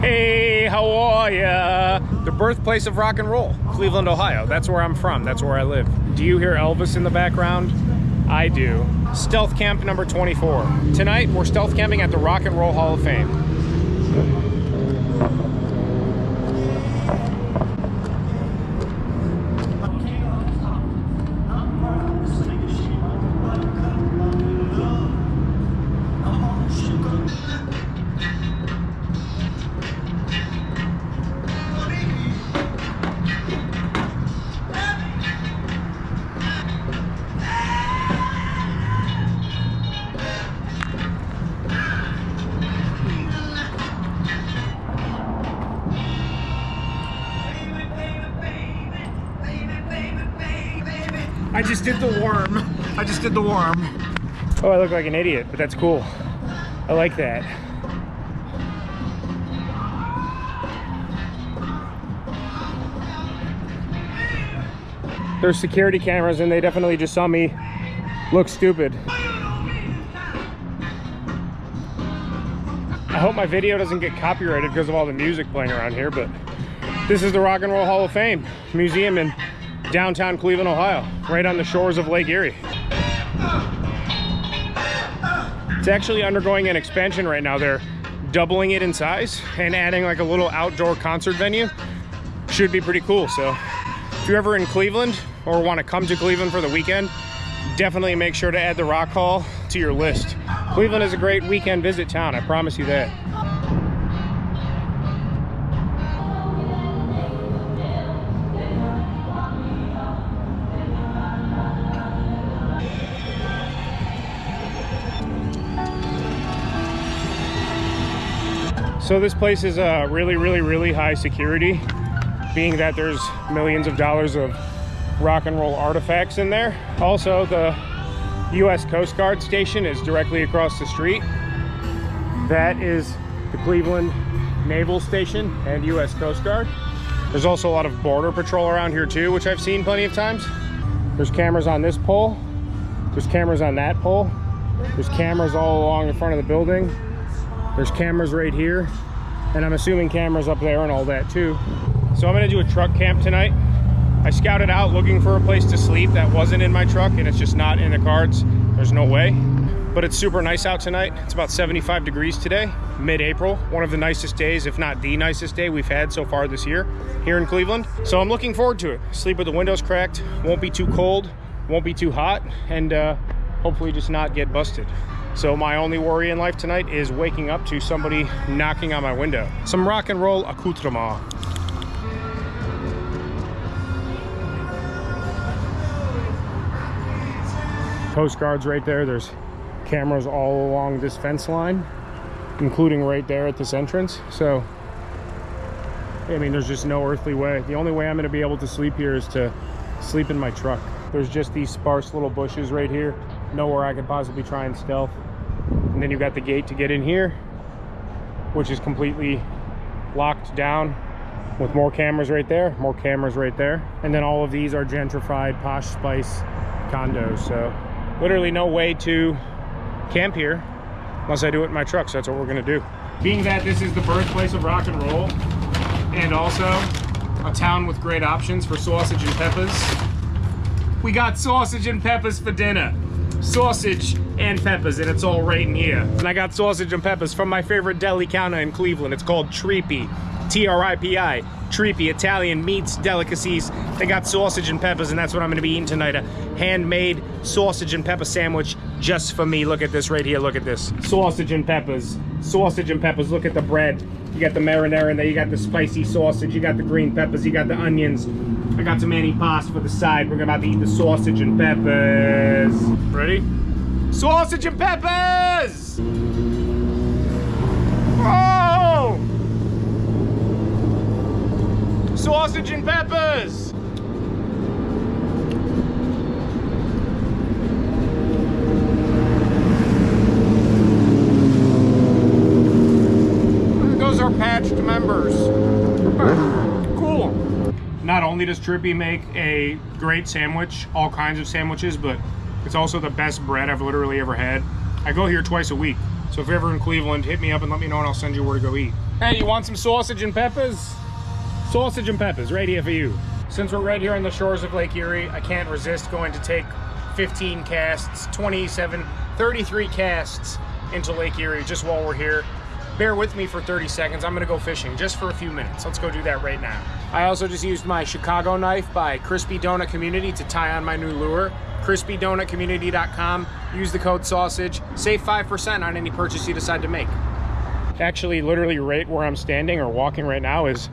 Hey, how are ya? The birthplace of rock and roll, Cleveland, Ohio. That's where I'm from. That's where I live. Do you hear Elvis in the background? I do. Stealth camp number 24. Tonight, we're stealth camping at the Rock and Roll Hall of Fame. I just did the worm. I just did the worm. Oh, I look like an idiot, but that's cool. I like that. There's security cameras and they definitely just saw me look stupid. I hope my video doesn't get copyrighted because of all the music playing around here, but this is the Rock and Roll Hall of Fame Museum in downtown Cleveland, Ohio, right on the shores of Lake Erie. It's actually undergoing an expansion right now. They're doubling it in size and adding like a little outdoor concert venue. Should be pretty cool. So if you're ever in Cleveland or want to come to Cleveland for the weekend, definitely make sure to add the Rock Hall to your list. Cleveland is a great weekend visit town, I promise you that. So this place is really high security, being that there's millions of dollars of rock and roll artifacts in there. Also, the U.S. Coast Guard station is directly across the street. That is the Cleveland Naval Station and U.S. Coast Guard. There's also a lot of Border Patrol around here too, which I've seen plenty of times. There's cameras on this pole. There's cameras on that pole. There's cameras all along the front of the building. There's cameras right here, and I'm assuming cameras up there and all that too. So I'm gonna do a truck camp tonight. I scouted out looking for a place to sleep that wasn't in my truck, and it's just not in the cards. There's no way. But it's super nice out tonight. It's about 75 degrees today, mid-April. One of the nicest days, if not the nicest day we've had so far this year here in Cleveland. So I'm looking forward to it. Sleep with the windows cracked, won't be too cold, won't be too hot, and hopefully just not get busted. So my only worry in life tonight is waking up to somebody knocking on my window. Some rock and roll accoutrement. Coast Guard's right there. There's cameras all along this fence line, including right there at this entrance. So, I mean, there's just no earthly way. The only way I'm gonna be able to sleep here is to sleep in my truck. There's just these sparse little bushes right here. Nowhere I could possibly try and stealth. And then you've got the gate to get in here, which is completely locked down with more cameras right there, more cameras right there. And then all of these are gentrified Posh Spice condos. So literally no way to camp here unless I do it in my truck. So that's what we're gonna do. Being that this is the birthplace of rock and roll and also a town with great options for sausage and peppers, we got sausage and peppers for dinner. Sausage and peppers, and it's all right in here. And I got sausage and peppers from my favorite deli counter in Cleveland. It's called Tripi, T-R-I-P-I, Tripi, Italian meats, delicacies. They got sausage and peppers, and that's what I'm gonna be eating tonight. A handmade sausage and pepper sandwich just for me. Look at this right here, look at this. Sausage and peppers, look at the bread. You got the marinara in there, you got the spicy sausage, you got the green peppers, you got the onions. I got some antipasto for the side. We're about to eat the sausage and peppers. Ready? Sausage and peppers! Oh! Sausage and peppers! Those are patched members. Cool. Not only does Trippy make a great sandwich, all kinds of sandwiches, but it's also the best bread I've literally ever had. I go here twice a week. So if you're ever in Cleveland, hit me up and let me know and I'll send you where to go eat. Hey, you want some sausage and peppers? Sausage and peppers, right here for you. Since we're right here on the shores of Lake Erie, I can't resist going to take 15 casts, 33 casts into Lake Erie just while we're here. Bear with me for 30 seconds. I'm gonna go fishing just for a few minutes. Let's go do that right now. I also just used my Chicago knife by Crispy Donut Community to tie on my new lure. CrispyDonutCommunity.com. Use the code sausage. Save 5% on any purchase you decide to make. Actually, literally right where I'm standing or walking right now is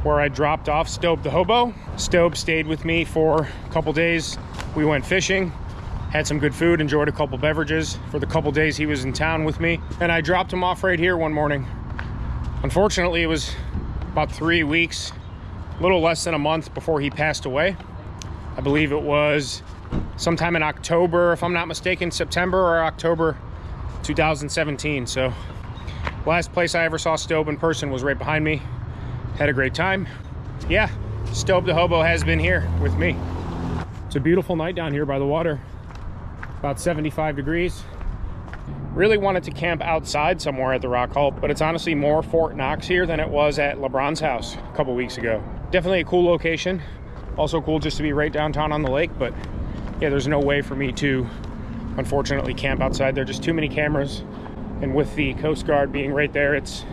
where I dropped off Stobe the hobo. Stobe stayed with me for a couple days. We went fishing, had some good food, enjoyed a couple beverages for the couple days he was in town with me. And I dropped him off right here one morning. Unfortunately, it was about 3 weeks, a little less than a month before he passed away. I believe it was sometime in October, if I'm not mistaken, September or October 2017. So last place I ever saw Stobe in person was right behind me. Had a great time. Yeah, Stobe the hobo has been here with me. It's a beautiful night down here by the water. About 75 degrees. Really wanted to camp outside somewhere at the Rock Hall, but it's honestly more Fort Knox here than it was at LeBron's house a couple weeks ago. Definitely a cool location. Also cool just to be right downtown on the lake, but yeah, there's no way for me to, unfortunately, camp outside. There are just too many cameras. And with the Coast Guard being right there, it's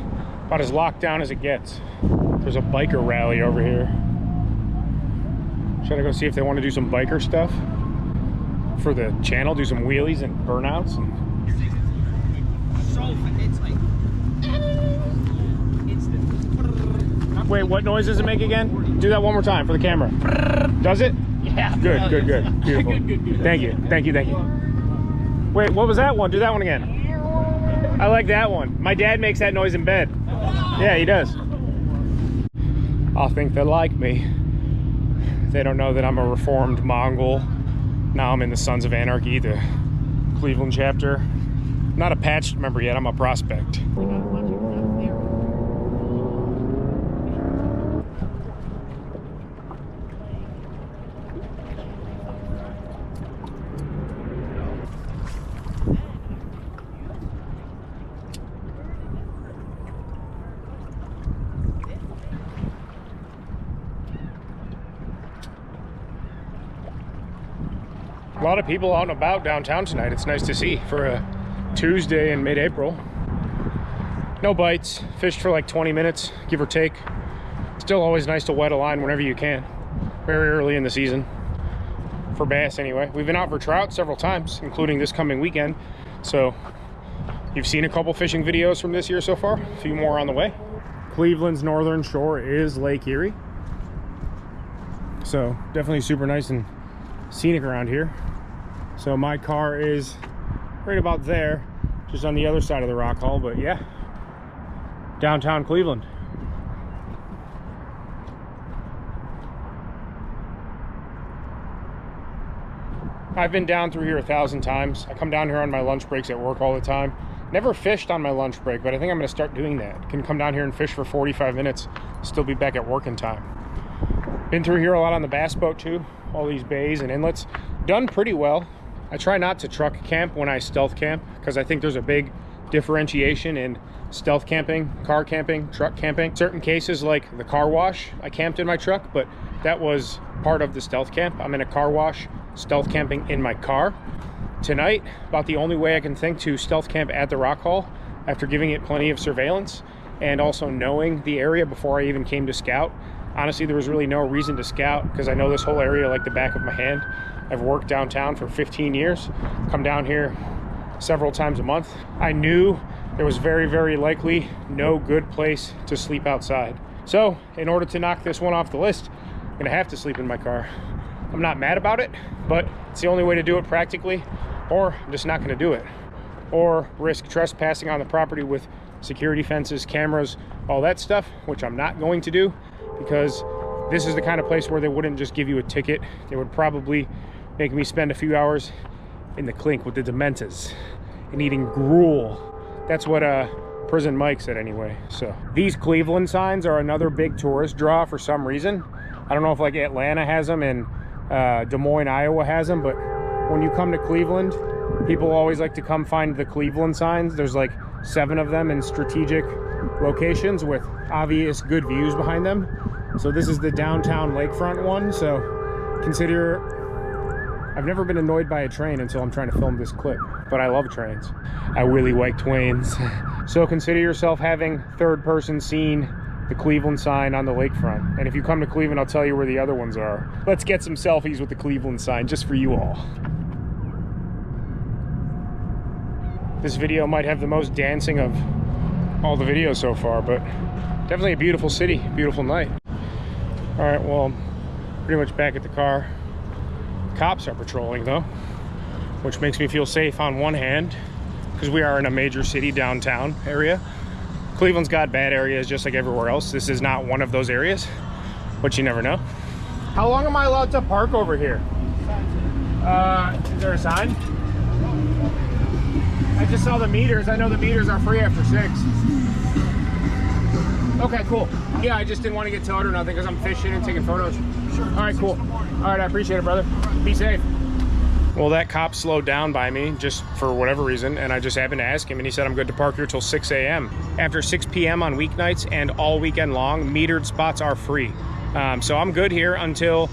about as locked down as it gets. There's a biker rally over here. Should I go see if they want to do some biker stuff for the channel? Do some wheelies and burnouts? Wait, what noise does it make again? Do that one more time for the camera. Does it? Yeah. Good, good, good. Beautiful. Good. Thank you, thank you, thank you. Wait, what was that one? Do that one again. I like that one. My dad makes that noise in bed. Yeah, he does. I'll think they like me. They don't know that I'm a reformed Mongol. Now I'm in the Sons of Anarchy, the Cleveland chapter. Not a patched member yet, I'm a prospect. A lot of people out and about downtown tonight. It's nice to see for a Tuesday in mid-April. No bites, fished for like 20 minutes, give or take. Still always nice to wet a line whenever you can. Very early in the season, for bass anyway. We've been out for trout several times, including this coming weekend. So you've seen a couple fishing videos from this year so far, a few more on the way. Cleveland's northern shore is Lake Erie. So definitely super nice and scenic around here. So my car is right about there, just on the other side of the Rock Hall, but yeah, downtown Cleveland. I've been down through here 1,000 times. I come down here on my lunch breaks at work all the time. Never fished on my lunch break, but I think I'm gonna start doing that. Can come down here and fish for 45 minutes, still be back at work in time. Been through here a lot on the bass boat too, all these bays and inlets. Done pretty well. I try not to truck camp when I stealth camp because I think there's a big differentiation in stealth camping, car camping, truck camping. Certain cases like the car wash, I camped in my truck, but that was part of the stealth camp. I'm in a car wash, stealth camping in my car. Tonight, about the only way I can think to stealth camp at the Rock Hall, after giving it plenty of surveillance and also knowing the area before I even came to scout. Honestly, there was really no reason to scout because I know this whole area like the back of my hand. I've worked downtown for 15 years, come down here several times a month. I knew there was very, very likely no good place to sleep outside. So in order to knock this one off the list, I'm gonna have to sleep in my car. I'm not mad about it, but it's the only way to do it practically, or I'm just not gonna do it. Or risk trespassing on the property with security fences, cameras, all that stuff, which I'm not going to do because this is the kind of place where they wouldn't just give you a ticket. They would probably make me spend a few hours in the clink with the Dementas and eating gruel. That's what Prison Mike said anyway. So these Cleveland signs are another big tourist draw for some reason. I don't know if like Atlanta has them and Des Moines, Iowa has them, but when you come to Cleveland, people always like to come find the Cleveland signs. There's like 7 of them in strategic locations with obvious good views behind them. So this is the downtown lakefront one. So consider, I've never been annoyed by a train until I'm trying to film this clip, but I love trains. I really like trains. So consider yourself having third person seen the Cleveland sign on the lakefront. And if you come to Cleveland, I'll tell you where the other ones are. Let's get some selfies with the Cleveland sign just for you all. This video might have the most dancing of all the videos so far, but definitely a beautiful city, beautiful night. All right, well, pretty much back at the car. Cops are patrolling though, which makes me feel safe on one hand, because we are in a major city downtown area. Cleveland's got bad areas just like everywhere else. This is not one of those areas, but you never know. How long am I allowed to park over here? Is there a sign? I just saw the meters. I know the meters are free after 6. Okay, cool. Yeah, I just didn't want to get towed or nothing because I'm fishing and taking photos. Sure. All right, cool. All right, I appreciate it, brother. Be safe. Well, that cop slowed down by me just for whatever reason, and I just happened to ask him, and he said I'm good to park here till 6 a.m. After 6 p.m. on weeknights and all weekend long, metered spots are free. So I'm good here until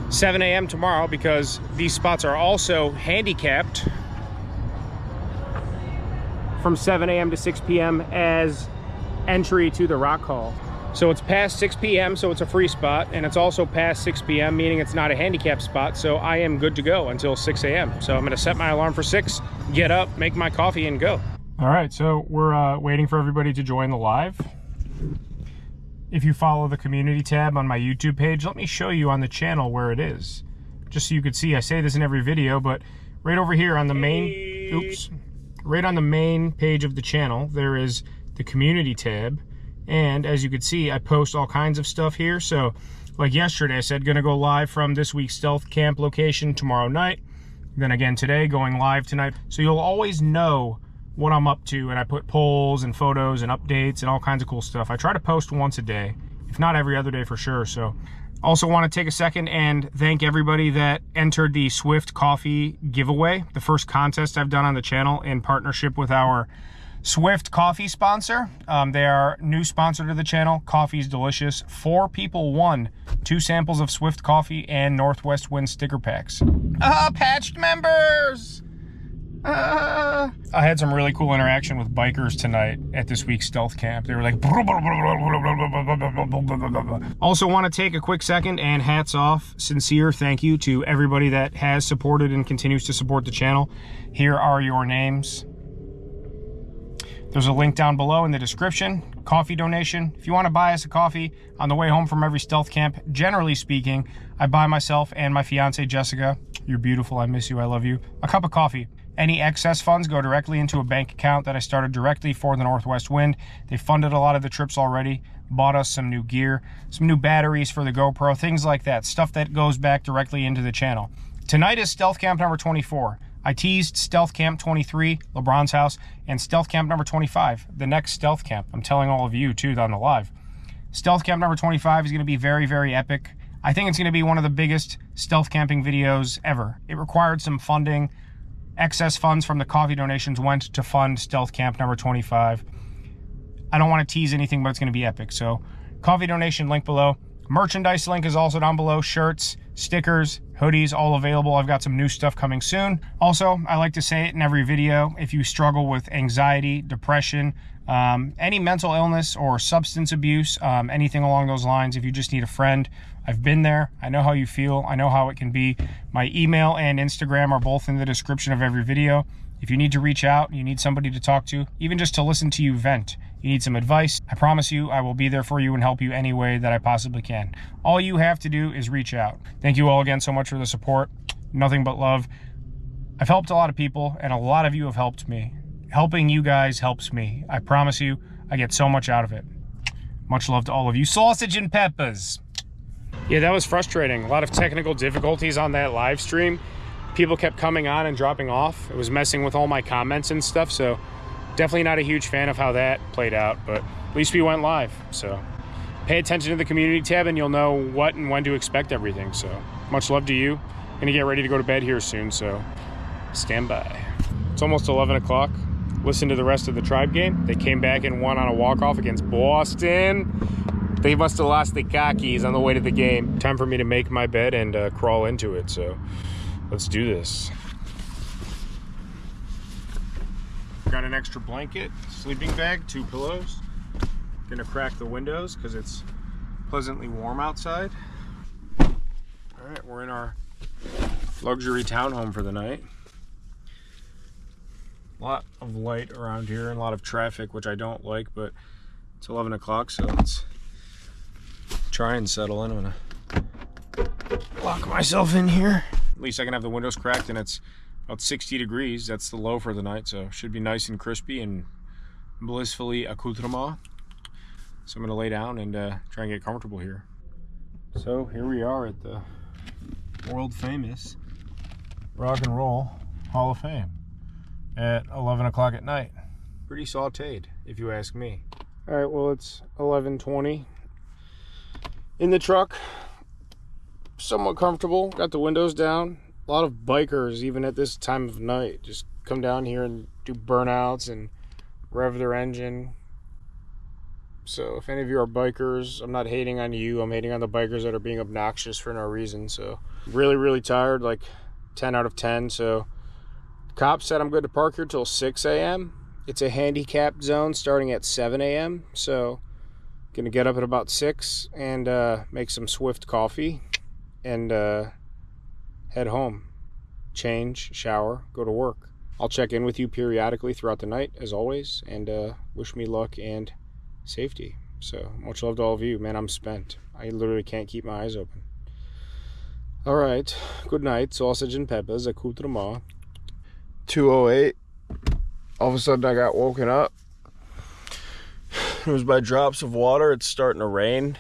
7 a.m. tomorrow because these spots are also handicapped from 7 a.m. to 6 p.m. as entry to the Rock Hall. So it's past 6 p.m., so it's a free spot, and it's also past 6 p.m., meaning it's not a handicap spot, so I am good to go until 6 a.m. So I'm gonna set my alarm for 6, get up, make my coffee, and go. All right, so we're waiting for everybody to join the live. If you follow the community tab on my YouTube page, let me show you on the channel where it is. Just so you could see, I say this in every video, but right over here on the main, oops, right on the main page of the channel, there is the community tab. And as you can see, I post all kinds of stuff here. So like yesterday, I said, gonna go live from this week's stealth camp location tomorrow night. Then again today, going live tonight. So you'll always know what I'm up to, and I put polls and photos and updates and all kinds of cool stuff. I try to post once a day, if not every other day for sure. So also want to take a second and thank everybody that entered the Swift Coffee giveaway, the first contest I've done on the channel in partnership with our Swift Coffee sponsor. They are new sponsor to the channel. Coffee's delicious. 4 people won 2 samples of Swift Coffee and Northwest Wind sticker packs. Patched members! I had some really cool interaction with bikers tonight at this week's stealth camp. They were like... Also want to take a quick second and hats off, sincere thank you to everybody that has supported and continues to support the channel. Here are your names. There's a link down below in the description, coffee donation. If you want to buy us a coffee on the way home from every stealth camp, generally speaking, I buy myself and my fiance Jessica, you're beautiful, I miss you, I love you, a cup of coffee. Any excess funds go directly into a bank account that I started directly for the Northwest Wind. They funded a lot of the trips already, bought us some new gear, some new batteries for the GoPro, things like that, stuff that goes back directly into the channel. Tonight is stealth camp number 24. I teased Stealth Camp 23, LeBron's house, and Stealth Camp number 25, the next Stealth Camp. I'm telling all of you, too, on the live. Stealth Camp number 25 is going to be very, very epic. I think it's going to be one of the biggest stealth camping videos ever. It required some funding. Excess funds from the coffee donations went to fund Stealth Camp number 25. I don't want to tease anything, but it's going to be epic. So, coffee donation link below. Merchandise link is also down below. Shirts, stickers, hoodies, all available. I've got some new stuff coming soon. Also, I like to say it in every video, if you struggle with anxiety, depression, any mental illness or substance abuse, anything along those lines, if you just need a friend, I've been there. I know how you feel. I know how it can be. My email and Instagram are both in the description of every video. If you need to reach out, you need somebody to talk to, even just to listen to you vent, you need some advice, I promise you I will be there for you and help you any way that I possibly can. All you have to do is reach out. Thank you all again so much for the support. Nothing but love. I've helped a lot of people, and a lot of you have helped me. Helping you guys helps me. I promise you, I get so much out of it. Much love to all of you. Sausage and peppers. Yeah, that was frustrating. A lot of technical difficulties on that live stream. People kept coming on and dropping off. It was messing with all my comments and stuff, so definitely not a huge fan of how that played out, but at least we went live. So pay attention to the community tab and you'll know what and when to expect everything. So much love to you. Gonna get ready to go to bed here soon, so stand by. It's almost 11 o'clock. listen to the rest of the Tribe game. They came back and won on a walk-off against Boston. They must have lost the khakis on the way to the game. Time for me to make my bed and crawl into it, so let's do this. Got an extra blanket, sleeping bag, 2 pillows. Gonna crack the windows because it's pleasantly warm outside. All right, we're in our luxury townhome for the night. A lot of light around here and a lot of traffic, which I don't like, but it's 11 o'clock, so let's try and settle in. I'm gonna lock myself in here. At least I can have the windows cracked, and it's about 60 degrees. That's the low for the night, so should be nice and crispy and blissfully accoutrement. So I'm gonna lay down and try and get comfortable here. So here we are at the world famous Rock and Roll Hall of Fame at 11 o'clock at night. Pretty sauteed, if you ask me. All right, well, it's 11:20. In the truck, somewhat comfortable, got the windows down. A lot of bikers, even at this time of night, just come down here and do burnouts and rev their engine. So if any of you are bikers, I'm not hating on you, I'm hating on the bikers that are being obnoxious for no reason. So really tired, like 10 out of 10. So the cop said I'm good to park here till 6 a.m. It's a handicapped zone starting at 7 a.m. So gonna get up at about 6 and make some Swift coffee and head home, change, shower, go to work. I'll check in with you periodically throughout the night as always, and wish me luck and safety. So much love to all of you. Man, I'm spent. I literally can't keep my eyes open. All right, good night. Sausage and peppers, accoutrement. 2:08. All of a sudden I got woken up. It was by drops of water. It's starting to rain.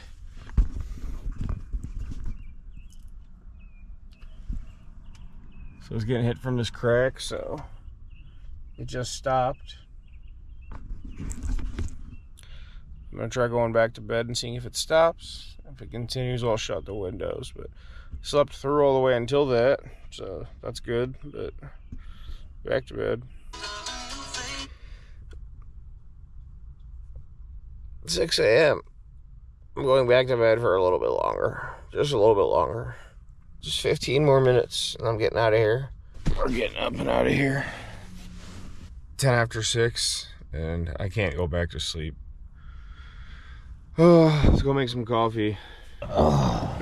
So I was getting hit from this crack, so it just stopped. I'm gonna try going back to bed and seeing if it stops. If it continues, I'll shut the windows, but slept through all the way until that, so that's good. But back to bed. 6 a.m. I'm going back to bed for a little bit longer. Just a little bit longer. Just 15 more minutes and I'm getting out of here. We're getting up and out of here. 10 after 6 and I can't go back to sleep. Oh, let's go make some coffee. Oh.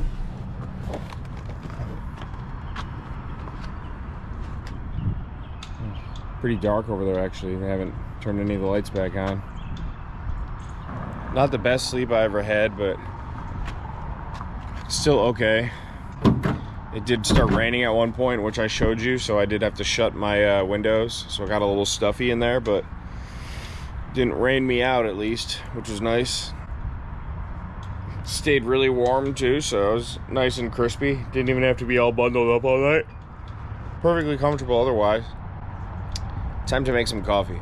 Pretty dark over there actually. They haven't turned any of the lights back on. Not the best sleep I ever had, but still okay. It did start raining at one point, which I showed you, so I did have to shut my windows, so I got a little stuffy in there, but didn't rain me out at least, which was nice. Stayed really warm too, so it was nice and crispy. Didn't even have to be all bundled up all night. Perfectly comfortable otherwise. Time to make some coffee.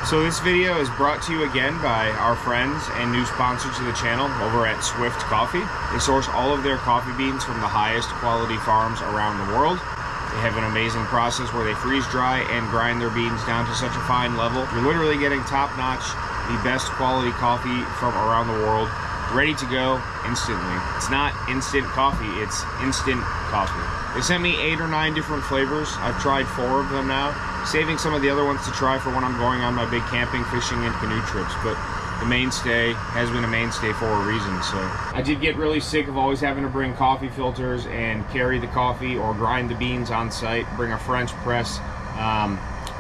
So this video is brought to you again by our friends and new sponsor to the channel over at Swift Coffee. They source all of their coffee beans from the highest quality farms around the world. They have an amazing process where they freeze dry and grind their beans down to such a fine level. You're literally getting top-notch, the best quality coffee from around the world, ready to go instantly. It's not instant coffee, it's instant coffee. They sent me 8 or 9 different flavors. I've tried 4 of them now, saving some of the other ones to try for when I'm going on my big camping, fishing, and canoe trips. But the mainstay has been a mainstay for a reason. So I did get really sick of always having to bring coffee filters and carry the coffee or grind the beans on site, bring a French press,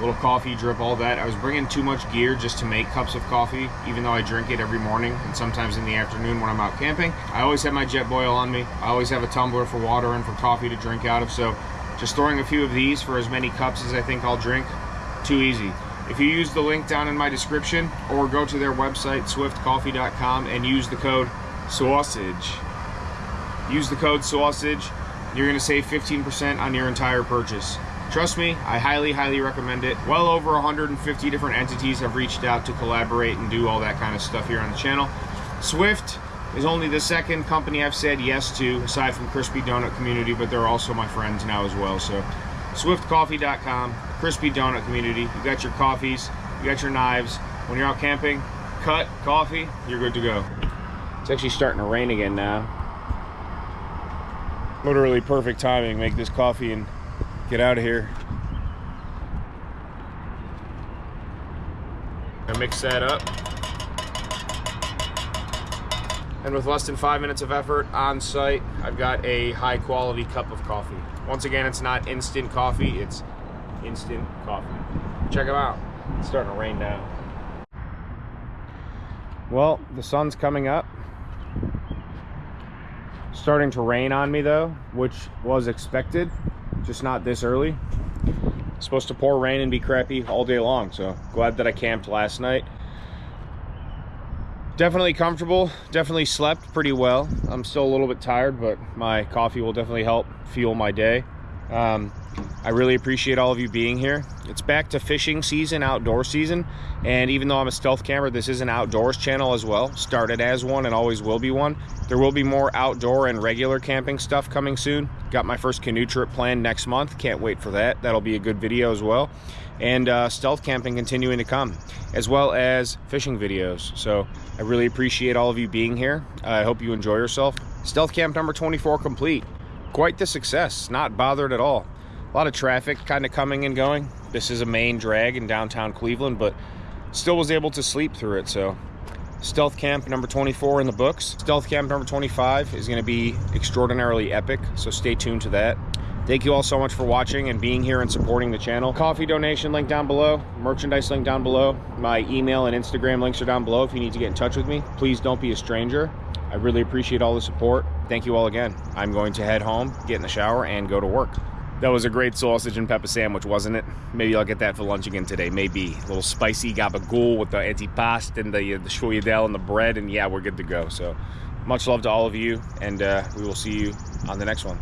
little coffee drip, all that. I was bringing too much gear just to make cups of coffee, even though I drink it every morning and sometimes in the afternoon when I'm out camping. I always have my Jetboil on me. I always have a tumbler for water and for coffee to drink out of, so just throwing a few of these for as many cups as I think I'll drink, too easy. If you use the link down in my description or go to their website, swiftcoffee.com, and use the code SAUSAGE. Use the code SAUSAGE, you're gonna save 15% on your entire purchase. Trust me, I highly recommend it. Well over 150 different entities have reached out to collaborate and do all that kind of stuff here on the channel. Swift is only the second company I've said yes to, aside from Crispy Donut Community, but they're also my friends now as well. So swiftcoffee.com, Crispy Donut Community. You got your coffees, you got your knives. When you're out camping, cut, coffee, you're good to go. It's actually starting to rain again now. Literally perfect timing. Make this coffee and get out of here. I mix that up. And with less than 5 minutes of effort on site, I've got a high quality cup of coffee. Once again, it's not instant coffee, it's instant coffee. Check them out. It's starting to rain now. Well, the sun's coming up. Starting to rain on me though, which was expected, just not this early. It's supposed to pour rain and be crappy all day long, so glad that I camped last night. Definitely comfortable, definitely slept pretty well. I'm still a little bit tired, but my coffee will definitely help fuel my day. I really appreciate all of you being here. It's back to fishing season, outdoor season, and even though I'm a stealth camper, this is an outdoors channel as well. Started as one and always will be one. There will be more outdoor and regular camping stuff coming soon. Got my first canoe trip planned next month. Can't wait for that. That'll be a good video as well. And stealth camping continuing to come, as well as fishing videos. So I really appreciate all of you being here. I hope you enjoy yourself. Stealth camp number 24 complete. Quite the success, not bothered at all. A lot of traffic kind of coming and going. This is a main drag in downtown Cleveland, but still was able to sleep through it. So stealth camp number 24 in the books. Stealth camp number 25 is going to be extraordinarily epic, so stay tuned to that. Thank you all so much for watching and being here and supporting the channel. Coffee donation link down below, merchandise link down below. My email and Instagram links are down below if you need to get in touch with me. Please don't be a stranger. I really appreciate all the support. Thank you all again. I'm going to head home, get in the shower, and go to work. That was a great sausage and pepper sandwich, wasn't it? Maybe I'll get that for lunch again today. Maybe a little spicy gabagool with the antipasto and the shoyadel and the bread, and yeah, we're good to go. So much love to all of you, and we will see you on the next one.